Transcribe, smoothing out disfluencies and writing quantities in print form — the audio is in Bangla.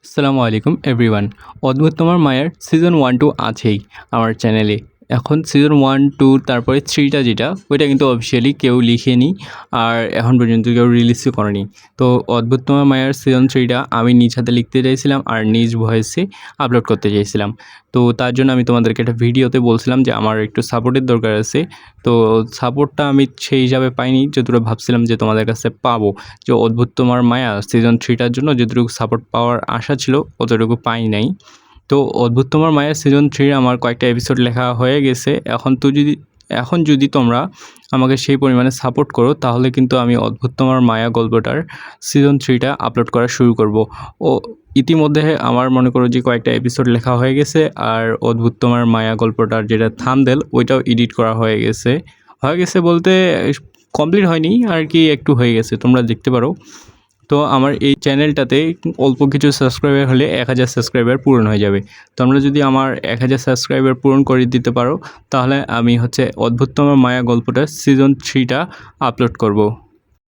আসসালামু আলাইকুম এভরিওয়ান। অদ্ভুত তোমার মায়ার সিজন 1-2 আছেই আমার চ্যানেলে। এখন সিজন 1-2 তারপরে 3টা যেটা ওইটা কিন্তু অফিসিয়ালি কেউ লিখেনি আর এখন পর্যন্ত কেউ রিলিজও করেনি। তো অদ্ভুত তোমার মায়ার সিজন 3টা আমি নিজ হাতে লিখতে চাইছিলাম আর নিজ ভয়েসে আপলোড করতে চাইছিলাম। তো তার জন্য আমি তোমাদেরকে একটা ভিডিওতে বলছিলাম যে আমার একটু সাপোর্টের দরকার আছে। তো সাপোর্টটা আমি সেই হিসাবে পাইনি যতটুকু ভাবছিলাম যে তোমাদের কাছে পাবো। যে অদ্ভুত তোমার মায়া সিজন 3টার জন্য যতটুকু সাপোর্ট পাওয়ার আশা ছিল অতটুকু পাই নাই। তো অদ্ভুত তোমার মায়া সিজন 3 আমার কয়েকটা এপিসোড লেখা হয়ে গেছে। এখন যদি তোমরা আমাকে সেই পরিমাণে সাপোর্ট করো তাহলে কিন্তু আমি অদ্ভুত তোমার মায়া গল্পটার সিজন 3টা আপলোড করা শুরু করব। ও ইতিমধ্যে আমার মনে করো যে কয়েকটা এপিসোড লেখা হয়ে গেছে আর অদ্ভুত তোমার মায়া গল্পটার যেটা থাম্বনেল ওইটাও এডিট করা হয়ে গেছে বলতে কমপ্লিট হয়নি আর কি, একটু হয়ে গেছে, তোমরা দেখতে পারো। তো আমার এই চ্যানেলটাতে অল্প কিছু সাবস্ক্রাইবার হলে 1000 সাবস্ক্রাইবার পূরণ হয়ে যাবে। তোমরা যদি আমার 1000 সাবস্ক্রাইবার পূরণ করে দিতে পারো তাহলে আমি অদ্ভুত তোমার মায়া গল্পটা সিজন 3টা আপলোড করব।